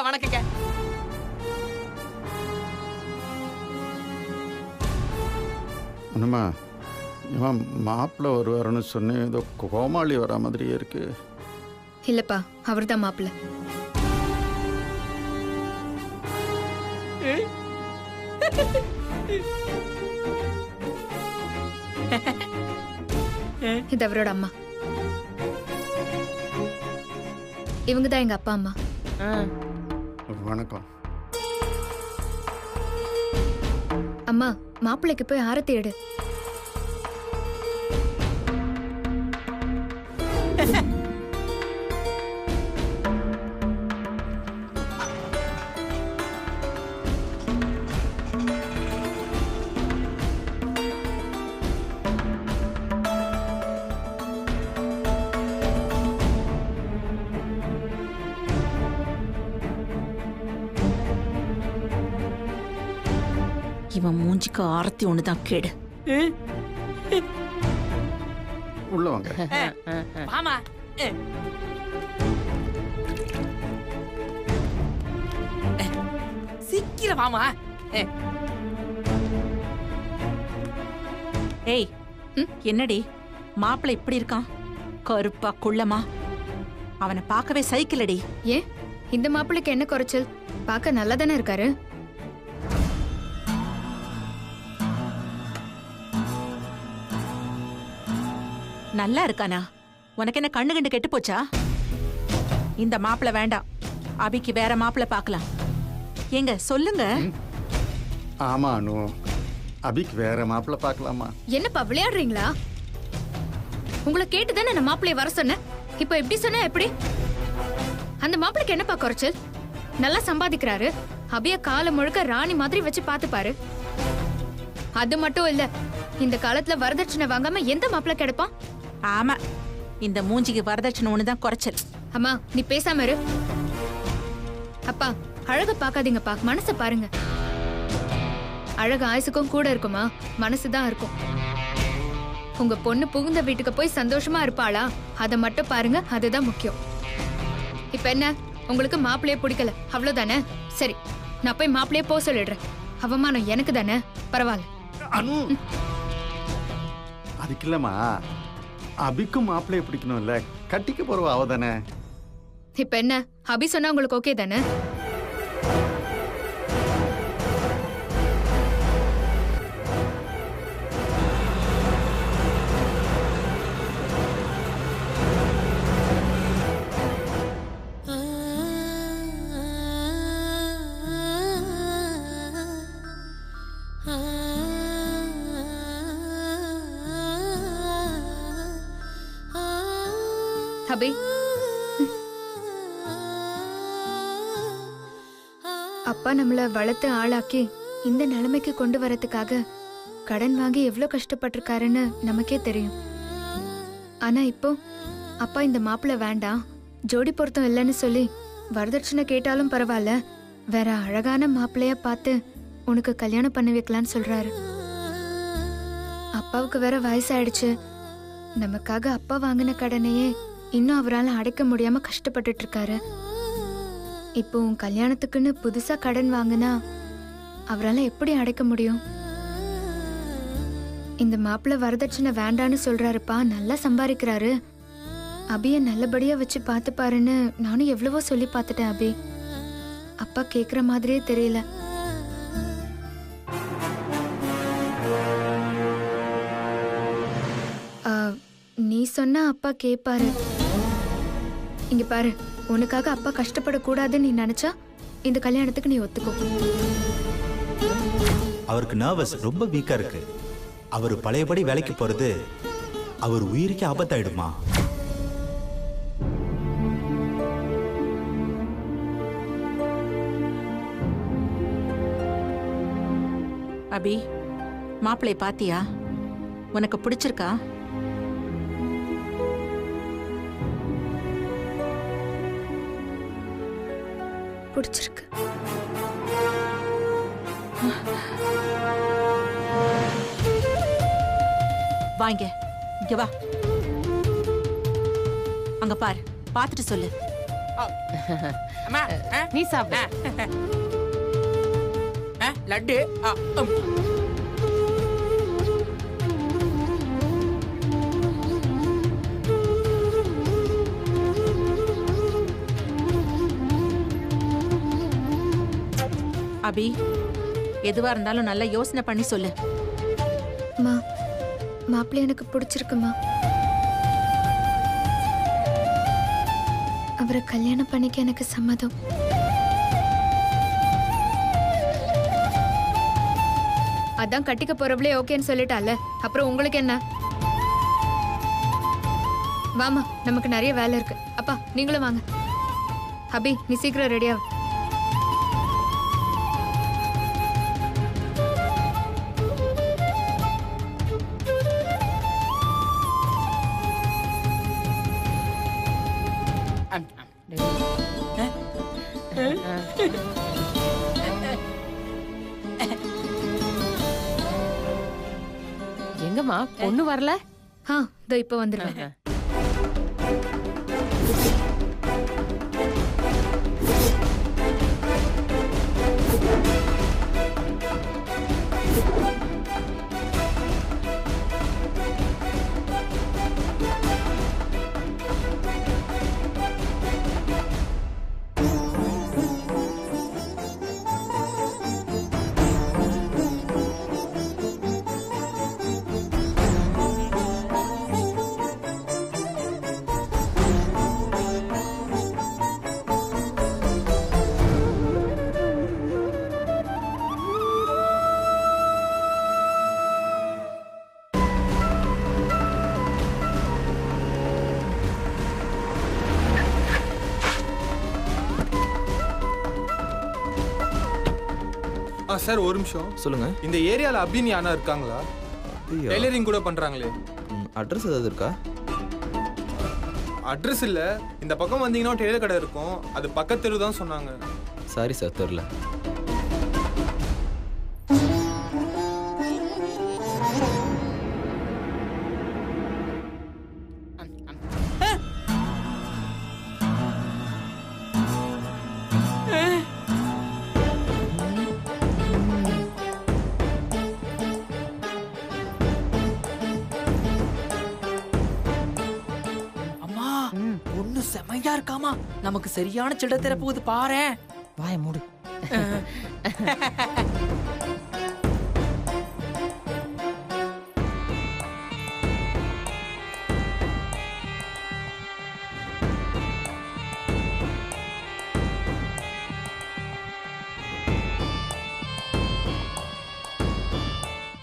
வணக்கங்க. என்னம்மா இவன் மாப்பிள்ளை வருவாருன்னு சொன்னேன், ஏதோ கோமாளி வர மாதிரியே இருக்கு. இல்லப்பா, அவர் தான் மாப்பிள்ள. இது அவரோட அம்மா. இவங்க தான் எங்க அப்பா அம்மா. வணக்கம். அம்மா, மாப்பிள்ளைக்கு போய் ஆரத்தி எடு. இவன் மூஞ்சிக்கு ஆரத்தி ஒண்ணுதான் கேடு. உள்ள வாங்க. ஆமா, சீக்கிரம் வாமா. ஏய், என்னடி மாப்பிள்ளை இப்படி இருக்கான்? கருப்பா குள்ளமா? அவனை பார்க்கவே சைக்கிளடி. ஏன் இந்த மாப்பிள்ளைக்கு என்ன குறைச்சல்? பார்க்க நல்லா தானே இருக்காரு. நல்லா இருக்கானா? உனக்கு என்ன கண்ணு கண்டு கெட்டு போச்சா? இந்த மாப்பிள்ளை வேண்டாம், அபிக்கு வேற மாப்பிள்ளை பார்க்கலாம். ஏங்க சொல்லுங்க. ஆமா அனு, அபிக்கு வேற மாப்பிள்ளை பார்க்கலாமா? என்னப்பா விளையாடுறீங்களா? உங்களை கேட்டுதானே நான் மாப்பிள்ளைய வர சொன்னேன். இப்ப எப்படி சொன்ன எப்படி? அந்த மாப்பிள்ளைக்கு என்னப்பா குறைச்சல்? நல்லா சம்பாதிக்கிறாரு. அபிய கால முழுக்க ராணி மாதிரி வச்சு பாத்துப்பாரு. அது மட்டும் இல்ல, இந்த காலத்துல வரதட்சணை வாங்காம எந்த மாப்பிள்ளை கிடைப்பான்? ஆமா, இந்த மூஞ்சிக்கு வரதட்சணை ஒண்ணுதான் குறைச்சல். அம்மா, நீ பேசாம இரு. அப்பா, அழக பாக்காதீங்கப்பா, மனச பாருங்க. அழகு ஆயுசுக்கும் கூட இருக்குமா? மனசுதான் இருக்கும். உங்க பொண்ணு புகுந்த வீட்டுக்கு போய் சந்தோஷமா இருப்பாளா? அதை மட்டும் பாருங்க, அதுதான் முக்கியம். இப்ப என்ன, உங்களுக்கு மாப்பிள்ளையே பிடிக்கல அவ்வளவுதானே? சரி, நான் போய் மாப்பிள்ளையே போக சொல்லிடுறேன். அவமானம் எனக்கு தானே, பரவாயில்ல. அனு, அதுக்கு இல்லம்மா, அபிக்கும் மாப்பிள்ளைய பிடிக்கணும்ல, கட்டிக்க போறவ அவ தானே. இப்ப என்ன, அபி சொன்னா உங்களுக்கு ஓகே தானே? அபி, அப்பா நம்மள வளர்த்து ஆளாக்கி இந்த நிலைமைக்கு கொண்டு வரதுக்காக கடன் வாங்கி எவ்வளவு கஷ்டப்பட்டிருக்காருன்னு நமக்கே தெரியும். ஆனா இப்போ அப்பா இந்த மாப்பிள்ளை வேண்டாம், ஜோடி பொருத்தம் இல்லைன்னு சொல்லி வரதட்சணை கேட்டாலும் பரவாயில்ல, வேற அழகான மாப்பிள்ளையா பார்த்து உனக்கு கல்யாணம் பண்ணி வைக்கலான்னு சொல்றாரு. அப்பாவுக்கு வேற வயசாயிடுச்சு. நமக்காக அப்பா வாங்கின கடனையே இன்னும் அவரால் அடைக்க முடியாம கஷ்டப்பட்டுட்டு இருக்காரு. இப்போ உன் கல்யாணத்துக்குன்னு புதுசா கடன் வாங்கினா அவரால் எப்படி அடைக்க முடியும்? இந்த மாப்பிள்ளை வரதட்சணை வேண்டான்னு சொல்றாருப்பா, நல்லா சம்பாதிக்கிறாரு. அபிய நல்லபடியா வச்சு பார்த்து பாருன்னு நானும் எவ்வளவோ சொல்லி பார்த்துட்டேன். அபி, அப்பா கேக்குற மாதிரியே தெரியல. நீ சொன்னா அப்பா கேப்பாரு. இங்க பாரு, உனக்காக அப்பா கஷ்டப்படக்கூடாதுன்னு நீ நினைச்சா இந்த கல்யாணத்துக்கு நீ ஒத்துக்கோ. அவருக்கு நர்வஸ் ரொம்ப வீக்கா இருக்கு. அவர் பழையபடி வேலைக்கு போறது அவர் உயிருக்கு ஆபத்தாயிடுமா? அபி, மாப்பிள்ளை பாத்தியா? உனக்கு பிடிச்சிருக்கா? பிடிச்சிருக்கு. வாங்க, இங்க வா. அங்க பாரு, பார்த்துட்டு சொல்லு. அம்மா நீ சாப்பிடு. லட்டு. அபி, எதுவா இருந்தாலும் நல்லா யோசனை பண்ணி சொல்லு. அம்மா, மாப்பிள்ளை எனக்கு பிடிச்சிருக்குமா. அவரை கல்யாணம் பண்ணிக்க எனக்கு சம்மதம். அதான் கட்டிக்க போறவளே ஓகேன்னு சொல்லிட்டால, அப்புறம் உங்களுக்கு என்ன? வாமா, நமக்கு நிறைய வேலை இருக்கு. அப்பா நீங்களும் வாங்க. அபி நீ சீக்கிரம் ரெடியா. எங்கம்மா பொண்ணு வரல? இதோ இப்ப வந்துருவேன். சார் ஒரு நிமிஷம் சொல்லுங்க. இந்த ஏரியால அபின் யானா இருக்காங்களா? டெய்லரிங் கூட பண்றாங்களே. அட்ரஸ் ஏதாவது இருக்கா? அட்ரஸ் இல்ல, இந்த பக்கம் வந்தீங்கன்னா டெய்லர் கடை இருக்கும், அது பக்கத்து தெரு தான் சொன்னாங்க. சாரி சார், தெரியல. பொண்ணு செமையா இருக்காமா, நமக்கு சரியான சிட தெர போகுது பாரு. வாய மூடு.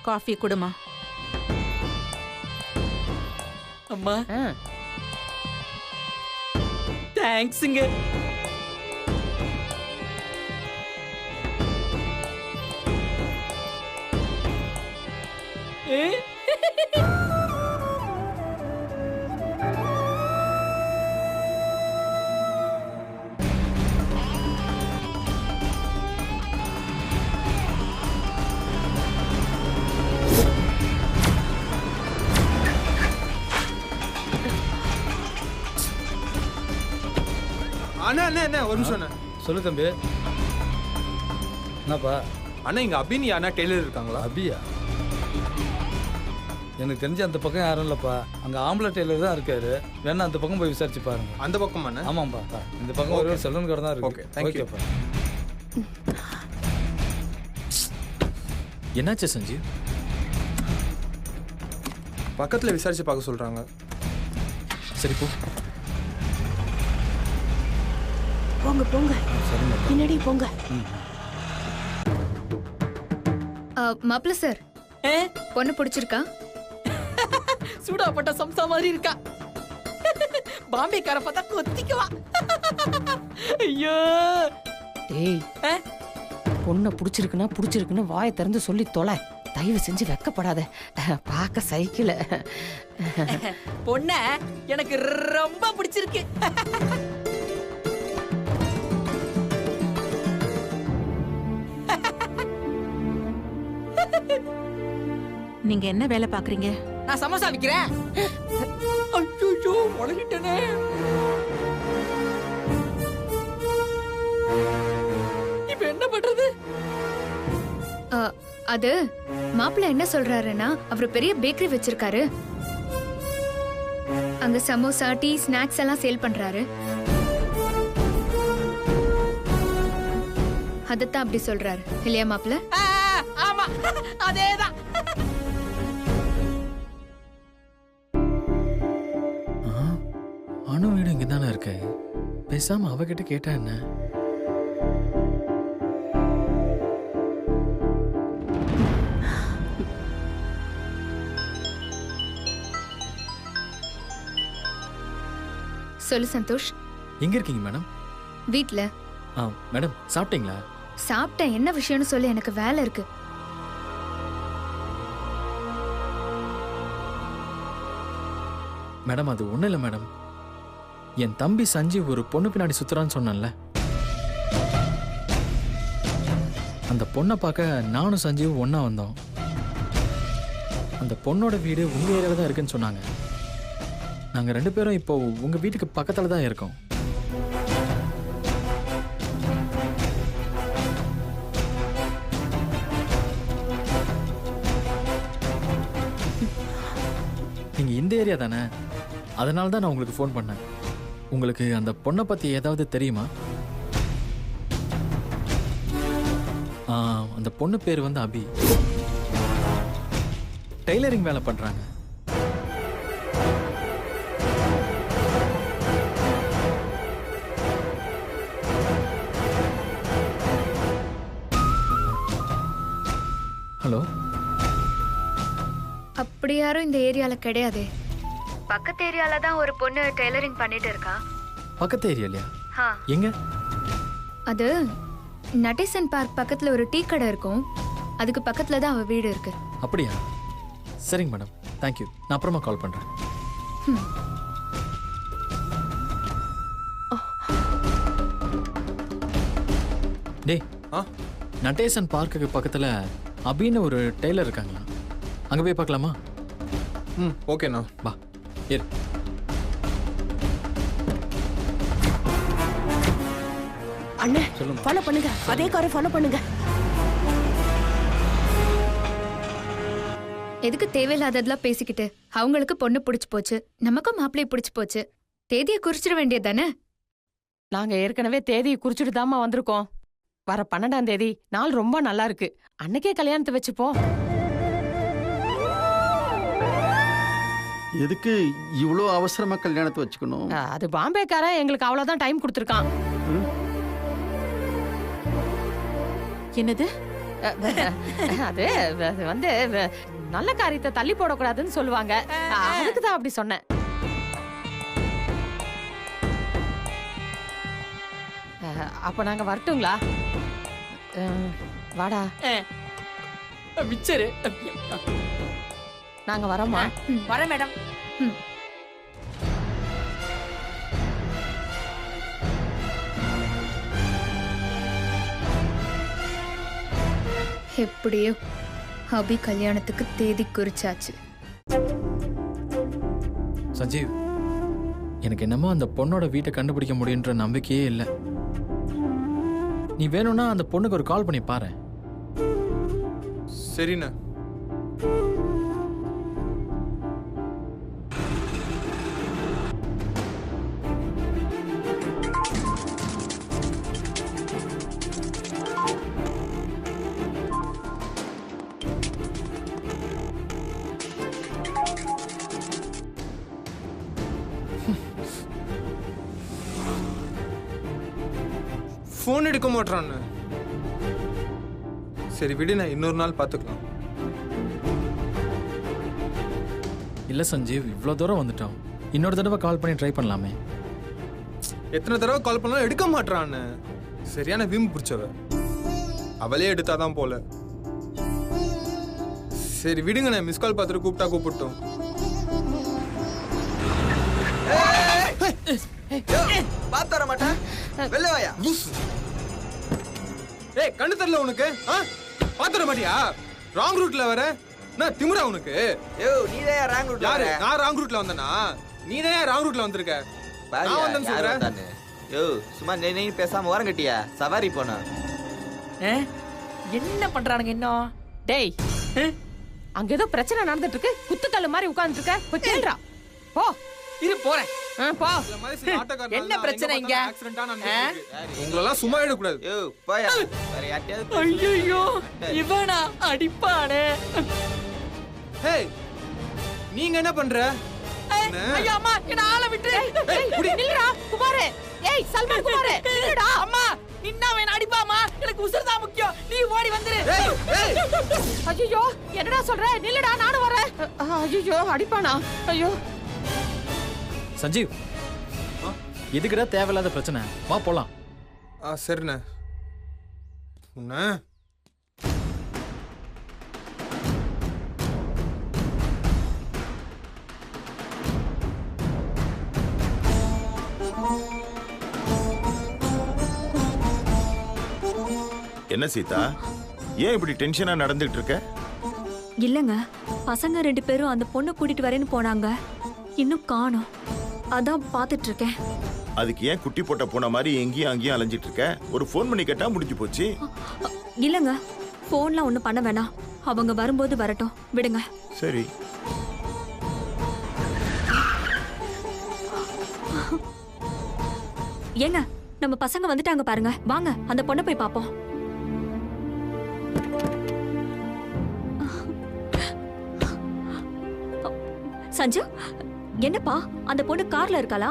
காஃபி குடுமா. அம்மா தேங்க்ஸுங்க. அண்ணா அண்ணா அண்ணா ஒரு நிமிஷம். சொல்லு தம்பி. என்னப்பா? அண்ணா இங்க அபின் யானா டெய்லர் இருக்காங்களா? அபியா? எனக்கு தெரிஞ்ச அந்த பக்கம் யாரும் இல்லப்பா. அங்க ஆம்பளை டெய்லர் தான் இருக்காரு. வேணா அந்த பக்கம் போய் விசாரிச்சு பாருங்க. அந்த பக்கம் அண்ணா? ஆமாப்பா, இந்த பக்கம் ஒரு சலூன் கடை தான் இருக்கு. Okay, thank you. என்னாச்சு சஞ்சீவ்? பக்கத்துல விசாரிச்சு பார்க்க சொல்றாங்க. சரி போ. போங்க போங்க, பின்னாடி போங்க. மாப்பிள்ள சார், பொண்ணு பிடிச்சிருக்கா? சூடாப்பட்ட சம்சா மாதிரி இருக்கா. பாம்பேக்கார பார்த்தா கொத்திக்குவா. ஐயோ டேய், பொண்ணை பிடிச்சிருக்குன்னு வாயை திறந்து சொல்லி தொலை. தயவு செஞ்சு வெக்கப்படாத. பார்க்க சைக்கிள் பொண்ண எனக்கு ரொம்ப பிடிச்சிருக்கு. நீங்க என்ன வேலை பாக்குறீங்க? நான் சமோசா விக்கிறேன். ஐயோ உலகிட்டனே. இப்ப என்ன பண்றது? அது மாப்பிள்ள என்ன சொல்றாருன்னா அவரு பெரிய பேக்கரி வச்சிருக்காரு. அங்க சமோசா டீ ஸ்நாக்ஸ் எல்லாம் சேல் பண்றாரு. அதத்தான் அப்படி சொல்றாரு இல்லையா மாப்பிள்ள? ஆமா அதேதான். அனு வீடு இங்க தானே இருக்கு. பேசாம அவகிட்ட கேட்டா என்ன? சொல்லு சந்தோஷ். எங்க இருக்கீங்க மேடம்? வீட்ல. மேடம் சாப்பிட்டீங்களா? சாப்பிட்டேன். என்ன விஷயம்னு சொல்லி, எனக்கு வேலை இருக்கு. மேடம் அது ஒண்ணும் இல்லை மேடம். என் தம்பி சஞ்சீவ் ஒரு பொண்ணு பின்னாடி சுத்துறான்னு சொன்னேன்ல, அந்த பொண்ணை பார்க்க நானும் சஞ்சீவ் ஒண்ணா வந்தோம். அந்த பொண்ணோட வீடு உங்க ஏரியாவில் தான் இருக்குன்னு சொன்னாங்க. நாங்க 2 பேரும் இப்போ உங்க வீட்டுக்கு பக்கத்துல தான் இருக்கோம். நீங்க இந்த ஏரியா தானே? அதனால தான் நான் உங்களுக்கு ஃபோன் பண்ணேன். உங்களுக்கு அந்த பொண்ணை பத்தி ஏதாவது தெரியுமா? அந்த பொண்ணு பேர் வந்து அபி. டெய்லரிங் வேலை பண்றாங்க. ஹலோ. அப்படி யாரும் இந்த ஏரியால கிடையாது. பக்கத்து ஏரியால தான் ஒரு பொண்ணு டெய்லரிங் பண்ணிட்டு இருக்கா. பக்கத்து ஏரியாலையா? ஆ. எங்க? அது நடேசன் பார்க் பக்கத்துல ஒரு டீ கடை இருக்கும். அதுக்கு பக்கத்துல தான் அவ வீடு இருக்கு. அப்படியா? சரிங்க மேடம், தேங்க்யூ. நான் அப்புறமா கால் பண்றேன். டேய், நடேசன் பார்க்குக்கு பக்கத்துல அபின்னு ஒரு டெய்லர் இருக்காங்களா? அங்க போய் பார்க்கலாமா? ஓகேண்ணா. வா ஏறு. அண்ணே ஃபாலோ பண்ணுங்க. அதே காரை ஃபாலோ பண்ணுங்க. எதுக்கு தேவையில்லாததெல்லாம் பேசிக்கிட்டு? அவங்களுக்கு பொண்ணு பிடிச்சு போச்சு, நமக்கும் மாப்பிள்ளைய பிடிச்சு போச்சு. தேதியை குறிச்சிட வேண்டியது தானே? நாங்க ஏற்கனவே தேதியை குறிச்சிட்டு தாமா வந்திருக்கோம். வர 12ஆம் தேதி நாள் ரொம்ப நல்லா இருக்கு. அன்னைக்கே கல்யாணத்தை வச்சுப்போம். எதுக்கு இவ்வளோ அவசரமா கல்யாணத்தை வச்சுக்கணும்? அது பாம்பேக்காரன் எங்களுக்கு அவ்வளவுதான் டைம் கொடுத்துருக்கான். என்னது? அது வந்து நல்ல காரியத்தை தள்ளி போடக்கூடாதுன்னு சொல்லுவாங்க. அதுக்குதான் அப்படி சொன்னேன். அப்ப நாங்க வரட்டுங்களா? வாடா. மிச்சரு. நாங்க வரோமா? வர மேடம். எப்படியோ அபி கல்யாணத்துக்கு தேதி குறிச்சாச்சு. சஞ்சீவ், எனக்கு என்னமோ அந்த பொண்ணோட வீட்டை கண்டுபிடிக்க முடியுன்ற நம்பிக்கையே இல்லை. நீ வேணும்னா அந்த பொண்ணுக்கு ஒரு கால் பண்ணி பாரு. சரிண்ணா. ஃபோன் எடுக்க மாட்டான்னு. சரி விடு, நான் இன்னொரு நாள் பார்த்துக்கலாம். இல்லை சஞ்சீவ், இவ்வளோ தூரம் வந்துட்டோம். இன்னொரு தடவை கால் பண்ணி ட்ரை பண்ணலாமே. எத்தனை தடவை கால் பண்ணாலும் எடுக்க மாட்டான்னு. சரியான வீம்பு பிடிச்சவ. அவளே எடுத்தாதான் போல. சரி விடுங்க, நான் மிஸ் கால் பார்த்துட்டு கூப்பிட்டா கூப்பிட்டோம். பாத்தர மாட்டேன். வெள்ள வாயா. ஏய், கண்ணு தெரியல உனக்கு? பாத்தர மாட்டியா? ராங் ரூட்ல வர. நான் திமிரா உனக்கு? யோ, நீதான் ராங் ரூட்ல வர. நான் ராங் ரூட்ல வந்தனா? நீதான் ராங் ரூட்ல வந்திருக்க. நான் வந்தேன்னு சொல்றேன். யோ, சும்மா நீ பேசாம ஓரம் கட்டியா? சவாரி போனா. என்ன பண்றானுங்க இன்னும்? டேய் அங்க ஏதோ பிரச்சனை நடந்துட்டு இருக்கு, குத்துக்கல்லு மாதிரி உட்கார்ந்துட்டு இருக்க, போய் கேளுடா. போ. இரு போறேன். போ. என்ன பிரச்சனை இங்க? உங்களெல்லாம் சும்மா விடக்கூடாது. யோ போயா, வேற யார்ட்டையாவது ஐயோ இவனா அடிப்பானே. ஹேய், நீங்க என்ன பண்ற? ஐயா அம்மா என்ன ஆள விட்டு. நில்லுடா குமாரே. ஏய் சல்மான் குமாரே நில்லுடா. அம்மா நின்னா வேணா அடிப்பாமா, எனக்கு உசுர் தான் முக்கியம். நீ ஓடி வந்துரு. ஐயோ என்னடா சொல்ற? நில்லுடா நானும் வரேன். ஐயோ அடிப்பானா? ஐயோ சஞ்சீவ், இதுக்குடா தேவையில்லாத பிரச்சனை, வா போலாம். சரிண்ணே. உன்ன என்ன சீதா, ஏன் இப்படி டென்ஷனா நடந்துட்டு இருக்க? இல்லங்க, பசங்க 2 பேரும் அந்த பொண்ணை கூட்டிட்டு வரேன்னு போனாங்க, இன்னும் காணோம். அதான் பாத்துட்டு இருக்கேன். அதுக்கு ஏன் குட்டி போட்ட போன மாதிரி எங்கேயும் அங்கேயும் அலைஞ்சிட்டு இருக்க? ஒரு ஃபோன் பண்ணி கேட்டா முடிஞ்சு போச்சு. இல்லங்க, போன்லாம் ஒண்ணும் பண்ண வேணாம். அவங்க வரும்போது வரட்டும், விடுங்க. சரி. ஏங்க, நம்ம பசங்க வந்துட்டாங்க பாருங்க, வாங்க அந்த பொண்ணை போய் பாப்போம். சஞ்சு, என்னப்பா அந்த பொண்ணு கார்ல இருக்காளா?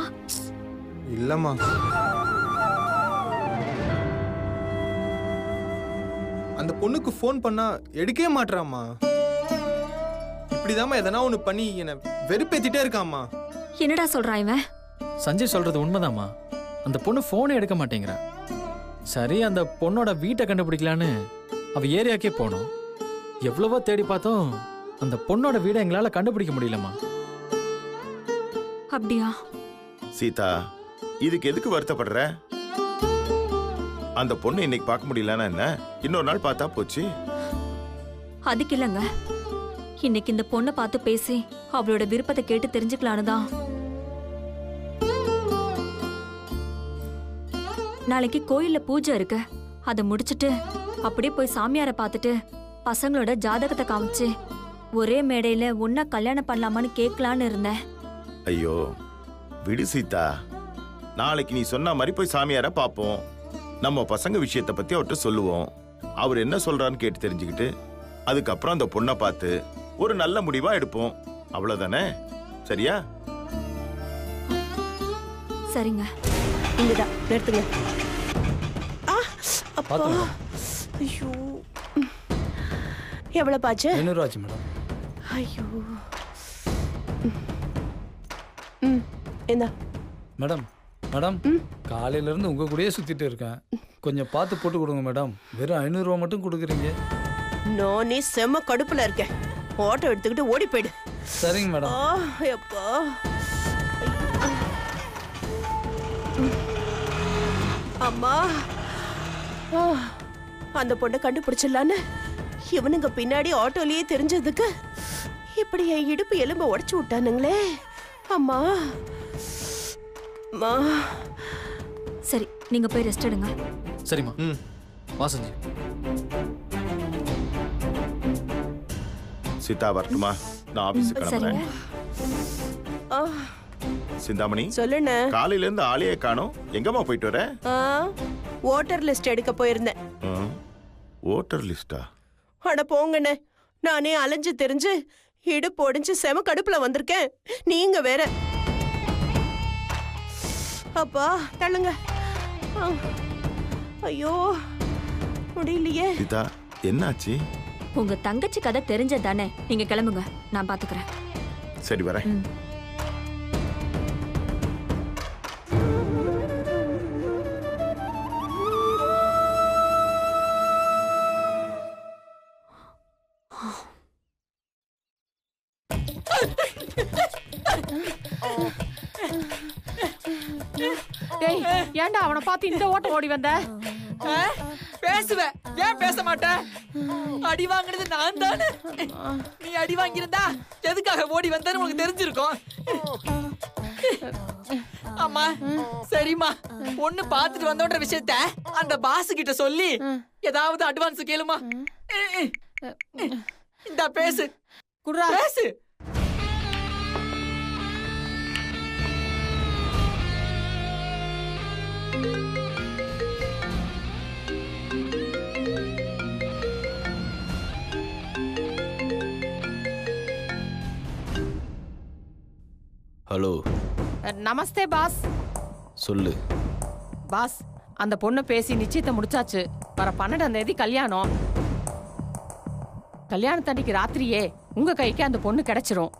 இல்லம்மா, அந்த பொண்ணுக்கு ஃபோன் பண்ணா எடுக்கவே மாட்றாம்மா. இப்படிதாம்மா எதனா ஒண்ணு பண்ணி என்ன வெறுப்பேத்திட்டே இருக்காம்மா. என்னடா சொல்றான் இவன்? சஞ்சய் சொல்றது உண்மைதாம்மா. அந்த பொண்ணு போனே எடுக்க மாட்டேங்கிறா. சரி, அந்த பொண்ணோட வீட்டை கண்டுபிடிக்கலான்னு அவ ஏரியாக்கே போனோம். எவ்வளவோ தேடி பார்த்தோம், அந்த பொண்ணோட வீடை எங்களால கண்டுபிடிக்க முடியலம்மா. அப்படியா? சீதா, இதுக்கு எதுக்கு வருத்தப்படுற? அந்த பொண்ணு இன்னைக்கு பார்க்க முடியலன்னா என்ன, இன்னொரு நாள் பார்த்தா போச்சு. அதுக்கு இல்லங்க, இன்னைக்கு இந்த பொண்ணை பார்த்து பேசி அவளோட விருப்பத்தை கேட்டு தெரிஞ்சுக்கலான்னு தான். நாளைக்கு கோயில்ல பூஜை இருக்கு, அதை முடிச்சிட்டு அப்படியே போய் சாமியாரை பார்த்துட்டு பசங்களோட ஜாதகத்தை காமிச்சு ஒரே மேடையில ஒன்னா கல்யாணம் பண்ணலாமான்னு கேட்கலான்னு இருந்தேன். ஐயோ விடு சீதா, நாளைக்கு நீ சொன்ன மாதிரி போய் சாமியார பாப்போம். நம்ம பசங்க விஷயத்தை பத்தி அவர்கிட்ட சொல்லுவோம். அவர் என்ன சொல்றான்னு கேட்டு தெரிஞ்சுக்கிட்டு அதுக்கப்புறம் அந்த பொண்ணை பார்த்து ஒரு நல்ல முடிவா எடுப்போம். அவ்வளவுதானே? சரியா? சரிங்க. இங்கதான் நிறுத்துங்க. ஐயோ, எவ்வளவு பாச்சு? 500 ஆச்சு மேடம். ஐயோ, என்ன மேடம்? மேடம், காலையில இருந்து உங்க கூடயே சுத்திட்டு இருக்கேன், கொஞ்சம் பார்த்து போட்டு கொடுங்க மேடம். வெறும் 500 ரூபா மட்டும் கொடுக்குறீங்க. நீ செம்ம கடுப்புல இருக்க, ஆட்டோ எடுத்துக்கிட்டு ஓடி போயிடு. சரிங்க மேடம். எப்பா அம்மா, அந்த பொண்ணை கண்டுபிடிச்சிடலான்னு இவனுங்க பின்னாடி ஆட்டோலயே தெரிஞ்சதுக்கு இப்படி என் இடுப்பு எலும்ப உடைச்சு விட்டானுங்களே. அம்மா அம்மா. சரி, நீங்க போய் ரெஸ்ட் எடுங்க. சரிம்மா, வா சஞ்சய். சீதா வரட்டுமா? நான் ஆபீஸுக்கு கிளம்புறேன். சிந்தாமணி, சொல்லுண்ணே. காலையில இருந்து ஆளையே காணோம், எங்கம்மா போயிட்டு வர? ஓட்டர் லிஸ்ட் எடுக்க போயிருந்தேன். ஓட்டர் லிஸ்டா? அட போங்கண்ணே, நானே அலைஞ்சு தெரிஞ்சு இடுப்பு ஒடிஞ்சு செம கடுப்புல வந்திருக்கேன். நீங்க வேற. அப்பா தள்ளுங்க. ஐயோ முடியலையே. சீதா, என்னாச்சு? உங்க தங்கச்சி கதை தெரிஞ்சதானே, நீங்க கிளம்புங்க, நான் பாத்துக்கிறேன். சரி வரேன். டேய், ஏன்டா அவனை பார்த்து இந்த ஓட்டம் ஓடி வந்த? பேசுவேன், ஏன் பேச மாட்டேன்? அடி வாங்கினது நான் தானே. நீ அடி வாங்கியிருந்தா எதுக்காக ஓடி வந்தேன்னு உனக்கு தெரிஞ்சிருக்கும். அம்மா சரிம்மா பொண்ணு பாத்துட்டு வந்தோன்ற விஷயத்த அந்த பாஸ் கிட்ட சொல்லி ஏதாவது அட்வான்ஸ் கேளுமா. இந்த பேசு குடுறா பேசு. ஹலோ. நமஸ்தே பாஸ். சொல்லு பாஸ், அந்த பொண்ணு பேசி நிச்சயத்தை முடிச்சாச்சு. வர 12ஆம் தேதி கல்யாணம். கல்யாணத்தன்னைக்கு ராத்திரியே உங்க கைக்கு அந்த பொண்ணு கிடைச்சிரும்.